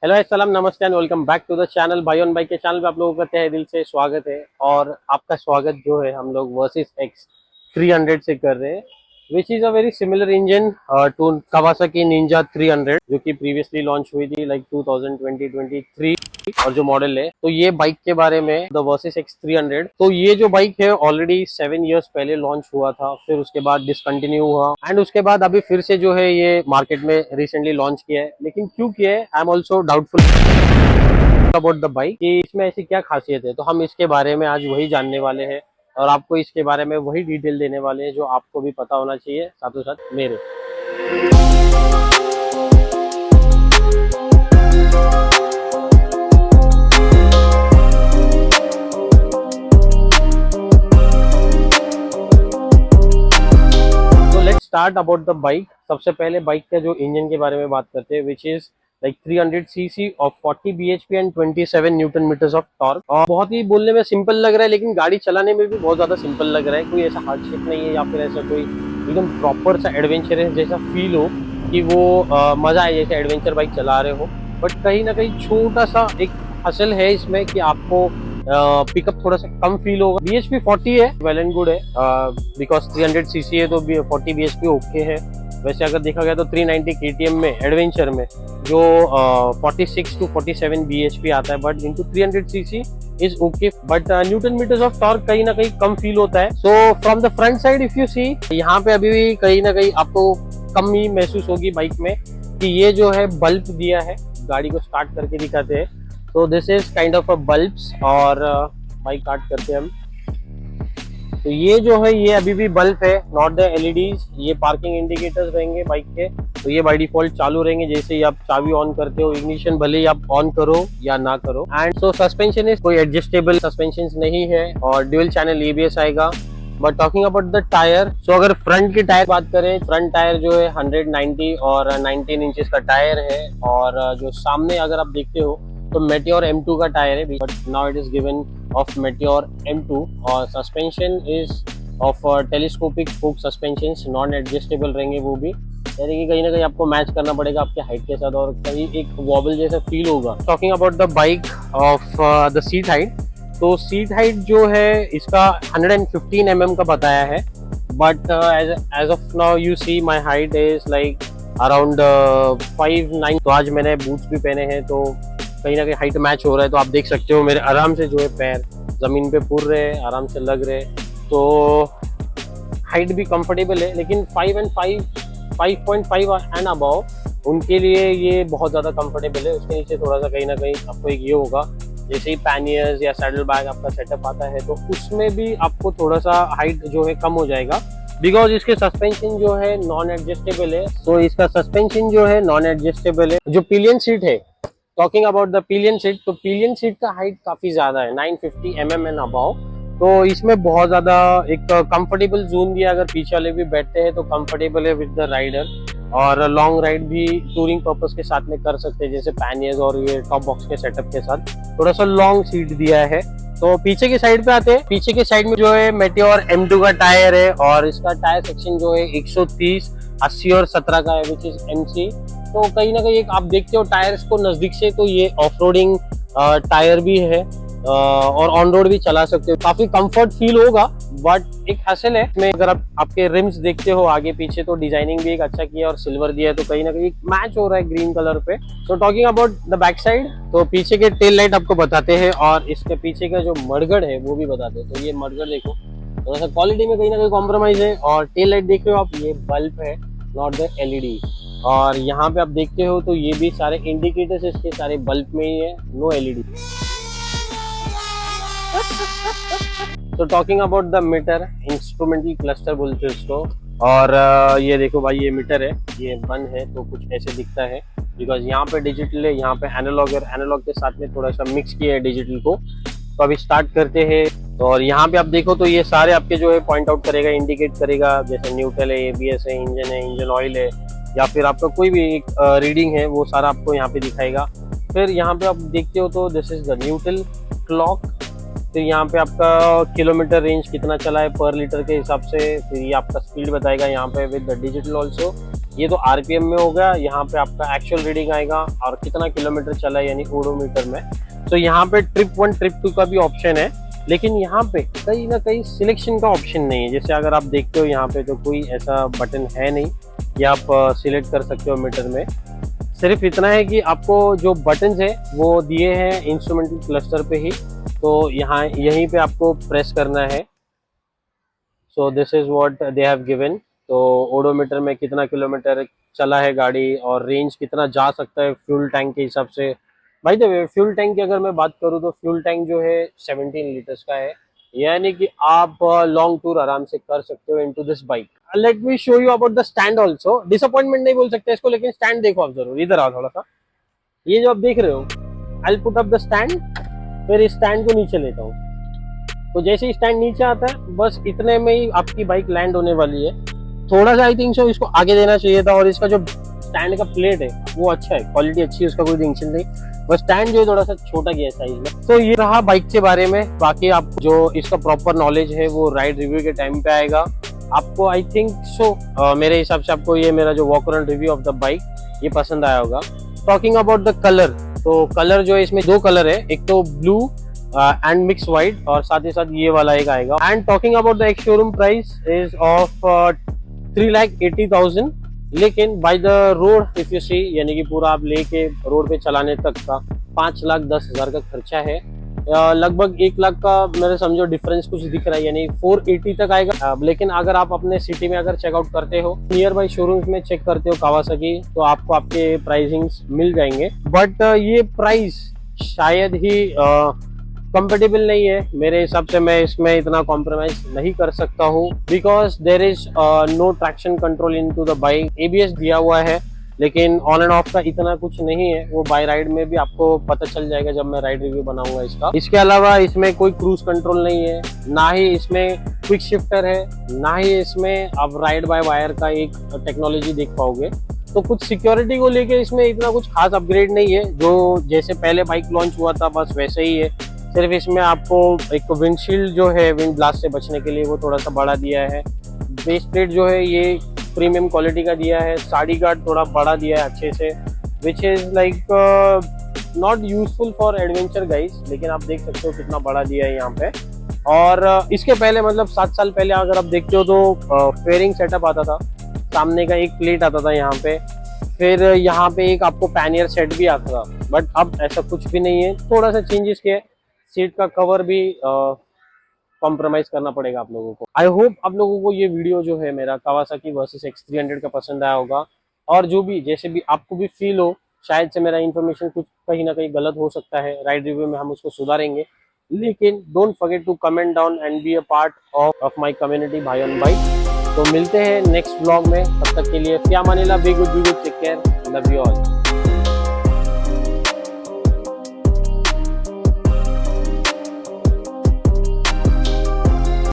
Hello अस्सलाम नमस्ते and welcome back to the channel. भाई ऑन बाइक के चैनल पे आप लोगों का तहे दिल से स्वागत है। और आपका स्वागत जो है हम लोग वर्सेस एक्स 300 से कर रहे हैं, which is a very similar engine to Kawasaki Ninja 300 जो कि प्रीवियसली लॉन्च हुई थी लाइक 2020-23 और जो मॉडल है। तो ये बाइक के बारे में द वर्सेस एक्स 300, तो ये जो बाइक है ऑलरेडी 7 इयर्स पहले लॉन्च हुआ था, फिर उसके बाद डिसकंटिन्यू हुआ एंड उसके बाद अभी फिर से जो है ये मार्केट में रिसेंटली लॉन्च किया है। लेकिन क्यों किया है, I am also doubtful about the bike कि इसमें ऐसी क्या खासियत है। तो हम इसके बारे में आज वही जानने वाले हैं और आपको इसके बारे में वही डिटेल देने वाले हैं जो आपको भी पता होना चाहिए साथों साथ मेरे। Start about the bike. सबसे पहले बाइक का जो इंजन के बारे में बात करते हैं, which is like 300 CC of 40 bhp and 27 newton meters of torque. और बहुत ही बोलने में सिंपल लग रहा है लेकिन गाड़ी चलाने में भी बहुत ज्यादा सिंपल लग रहा है। कोई ऐसा हार्डशिप नहीं है या फिर ऐसा कोई एकदम प्रॉपर सा एडवेंचरस जैसा फील हो कि वो मजा आए जैसे एडवेंचर बाइक चला रहे हो। बट कहीं ना कहीं छोटा सा एक हसल है इसमें कि आपको पिकअप थोड़ा सा कम फील होगा। bhp 40 है, वेल एंड गुड है, बिकॉज 300 सीसी है तो 40 bhp ओके है। वैसे अगर देखा गया तो 390 केटीएम में एडवेंचर में जो 46 टू 47 bhp आता है, but into 300 CC is okay. But newton meters of torque कहीं ना कहीं कम फील होता है। So from the front side if you see, यहाँ पे अभी भी कहीं ना कहीं आपको कमी महसूस होगी बाइक में कि ये जो है बल्ब दिया है। गाड़ी को स्टार्ट करके दिखाते हैं। तो this is kind of a bulbs और बाइक स्टार्ट करते हैं हम। तो ये जो है ये अभी भी बल्ब है, नॉट द एलईडीज। ये पार्किंग इंडिकेटर्स रहेंगे बाइक के, तो ये बाय डिफॉल्ट चालू रहेंगे जैसे ही आप चाबी ऑन करते हो। इग्निशन भले ही आप ऑन करो या ना करो। एंड सो सस्पेंशन इज कोई एडजस्टेबल सस्पेंशन नहीं है और ड्यूल चैनल एबीएस आएगा। But talking about the tyre, so अगर फ्रंट की टायर बात करें, फ्रंट टायर जो है 190 और 19 इंचेस का टायर है। और जो सामने अगर आप देखते हो तो मेटियोर M2 का टायर है, but now it is given of meteor M2। और suspension is of telescopic folk suspension, non adjustable रहेंगे वो भी, यानी कि कहीं ना कहीं आपको मैच करना पड़ेगा आपके हाइट के साथ और कहीं एक वॉबल जैसा फील होगा। Talking about the bike of the seat height, तो सीट हाइट जो है इसका 115 mm का बताया है। But as of now you see my height is like around 5'9". तो आज मैंने बूट्स भी पहने हैं तो कहीं ना कहीं हाइट मैच हो रहा है। तो आप देख सकते हो मेरे आराम से जो है पैर जमीन पे पुर रहे हैं, आराम से लग रहे। तो हाइट भी कंफर्टेबल है। लेकिन 5.5 एंड अबव उनके लिए ये बहुत ज़्यादा कंफर्टेबल है। उसके नीचे थोड़ा सा कहीं ना कहीं आपको एक ये होगा, जैसे ही पैनियर्स या सैडल बैग आपका सेटअप आता है तो उसमें भी आपको थोड़ा सा हाइट जो है कम हो जाएगा, बिकॉज इसके सस्पेंशन जो है नॉन एडजस्टेबल है। तो इसका सस्पेंशन जो है नॉन एडजस्टेबल है। जो पिलियन सीट है, talking about the pillion seat, तो पिलियन सीट का हाइट काफी ज्यादा है, 950 mm एंड अबाउ। तो इसमें बहुत ज्यादा एक कंफर्टेबल जोन दिया। अगर पीछे वाले भी बैठते हैं तो कंफर्टेबल है विद द राइडर। और लॉन्ग राइड भी टूरिंग पर्पस के साथ में कर सकते हैं, जैसे पैनियर्स और ये टॉप बॉक्स के सेटअप के साथ थोड़ा सा लॉन्ग सीट दिया है। तो पीछे की साइड पे आते हैं। पीछे की साइड में जो है मेटियोर M2 का टायर है और इसका टायर सेक्शन जो है 130, 80 और 17 का है, विच इज MC। तो कहीं ना कहीं एक आप देखते हो टायर्स को नजदीक से तो ये ऑफ रोडिंग टायर भी है और ऑन रोड भी चला सकते हो। काफी कंफर्ट फील होगा। बट एक हासिल है इसमें, अगर आप आपके रिम्स देखते हो आगे पीछे तो डिजाइनिंग भी एक अच्छा किया और सिल्वर दिया है, तो कहीं ना कहीं मैच हो रहा है ग्रीन कलर पे। तो talking about the back side, तो पीछे के टेल लाइट आपको बताते हैं और इसके पीछे का जो मडगड़ है वो भी बताते हैं। तो ये मडगड़ देखो, थोड़ा सा क्वालिटी में कहीं ना कहीं कॉम्प्रोमाइज है। और टेल लाइट देख रहे हो आप, ये बल्ब है, नॉट द LED। और यहाँ पे आप देखते हो तो ये भी सारे इंडिकेटर्स इसके सारे बल्ब में ही है, नो LED। तो talking about the meter, instrumental cluster बोलते हैं इसको। और ये देखो भाई, ये मीटर है, ये बंद है तो कुछ ऐसे दिखता है, बिकॉज यहाँ पे डिजिटल है, यहाँ पे एनालॉग है। एनालॉग के साथ में थोड़ा सा मिक्स किया है डिजिटल को। तो अभी स्टार्ट करते हैं। और यहाँ पे आप देखो तो ये सारे आपके जो है पॉइंट आउट करेगा, इंडिकेट करेगा, जैसे न्यूट्रल है, ABS है, इंजन ऑयल है, या फिर आपका कोई भी एक रीडिंग है वो सारा आपको यहाँ पे दिखाएगा। फिर यहाँ पे आप देखते हो तो this is the neutral clock. फिर यहाँ पे आपका किलोमीटर रेंज कितना चला है पर लीटर के हिसाब से। फिर ये आपका स्पीड बताएगा यहाँ पे विद द डिजिटल ऑल्सो। ये तो आरपीएम में होगा, यहाँ पे आपका एक्चुअल रीडिंग आएगा और कितना किलोमीटर चला है यानी ओडोमीटर में। तो यहाँ पे ट्रिप 1 ट्रिप 2 का भी ऑप्शन है, लेकिन यहाँ पे कहीं ना कहीं सिलेक्शन का ऑप्शन नहीं है। जैसे अगर आप देखते हो यहाँ पे तो कोई ऐसा बटन है नहीं कि आप सिलेक्ट कर सकते हो मीटर में। सिर्फ इतना है कि आपको जो बटन्स है वो दिए हैं इंस्ट्रूमेंटल क्लस्टर पे ही, तो यहाँ यहीं पे आपको प्रेस करना है। So this is what they have given. तो ओडोमीटर में कितना किलोमीटर चला है गाड़ी और रेंज कितना जा सकता है फ्यूल टैंक के हिसाब से। भाई द वे फ्यूल टैंक की अगर मैं बात करूँ तो फ्यूल टैंक जो है 17 लीटर्स का है, यानी कि आप लॉन्ग टूर आराम से कर सकते हो into this bike. Let me show you about the stand also. Disappointment नहीं बोल सकते इसको, लेकिन स्टैंड देखो आप जरूर। इधर आओ थोड़ा सा, ये जो आप देख रहे हो, I put up the stand, फिर इस स्टैंड को नीचे लेता हूँ। तो जैसे ही स्टैंड नीचे आता है बस इतने में ही आपकी बाइक लैंड होने वाली है। थोड़ा सा आई थिंक सो इसको आगे देना चाहिए था, और इसका जो स्टैंड का प्लेट है वो अच्छा है, क्वालिटी अच्छी है, उसका कोई टेंशन नहीं। बस स्टैंड जो है थोड़ा सा छोटा गया है साइज में। तो ये रहा बाइक के बारे में। बाकी आप जो इसका प्रॉपर नॉलेज है वो राइड रिव्यू के टाइम पे आएगा आपको, आई थिंक सो। मेरे हिसाब से आपको ये मेरा जो walk around review of the bike ये पसंद आया होगा। टॉकिंग अबाउट द कलर, तो कलर जो है इसमें 2 कलर है, एक तो ब्लू एंड मिक्स व्हाइट, और साथ ही साथ ये वाला एक आएगा। And talking about the ex showroom price is of 3,80,000, लेकिन by the road if you see, यानी कि पूरा आप लेके रोड पे चलाने तक का 5,10,000 का खर्चा है। लगभग 1 लाख का मेरे समझो डिफरेंस कुछ दिख रहा है, यानी 480 तक आएगा। लेकिन अगर आप अपने सिटी में अगर चेकआउट करते हो, नियर बाई शोरूम्स में चेक करते हो कावासाकी, तो आपको आपके प्राइसिंग्स मिल जाएंगे। बट ये प्राइस शायद ही कंफर्टेबल नहीं है मेरे हिसाब से। मैं इसमें इतना कॉम्प्रोमाइज नहीं कर सकता हूँ, because there is no traction control into the bike. ABS दिया हुआ है, लेकिन ऑन एंड ऑफ का इतना कुछ नहीं है। वो बाय राइड में भी आपको पता चल जाएगा जब मैं राइड रिव्यू बनाऊंगा इसका। इसके अलावा इसमें कोई क्रूज कंट्रोल नहीं है, ना ही इसमें क्विक शिफ्टर है, ना ही इसमें आप राइड बाय वायर का एक टेक्नोलॉजी देख पाओगे। तो कुछ सिक्योरिटी को लेके इसमें इतना कुछ खास अपग्रेड नहीं है, जो जैसे पहले बाइक लॉन्च हुआ था बस वैसे ही है। सिर्फ इसमें आपको एक विंडशील्ड जो है विंड ब्लास्ट से बचने के लिए वो थोड़ा सा बड़ा दिया है। बेस प्लेट जो है ये प्रीमियम क्वालिटी का दिया है। साड़ी गार्ड थोड़ा बड़ा दिया है अच्छे से, विच is like not useful for adventure guys, लेकिन आप देख सकते हो कितना बड़ा दिया है यहाँ पे। और इसके पहले मतलब 7 साल पहले अगर आप देखते हो तो फेयरिंग सेटअप आता था, सामने का एक प्लेट आता था यहाँ पे, फिर यहाँ पे एक आपको पैनियर सेट भी आता था। बट अब ऐसा कुछ भी नहीं है, थोड़ा सा चेंजेस किया है। सीट का कवर भी कॉम्प्रोमाइज करना पड़ेगा आप लोगों को। आई होप आप लोगों को ये वीडियो जो है मेरा कावासाकी वर्सेस X300 का पसंद आया होगा। और जो भी जैसे भी आपको भी फील हो, शायद से मेरा इन्फॉर्मेशन कुछ कहीं ना कहीं गलत हो सकता है, राइड रिव्यू में हम उसको सुधारेंगे। लेकिन don't forget to comment down and be a part of my community भाई ऑन बाइक। तो मिलते हैं नेक्स्ट ब्लॉग में, तब तक के लिए फिया मानिला, be good, take care, love you all.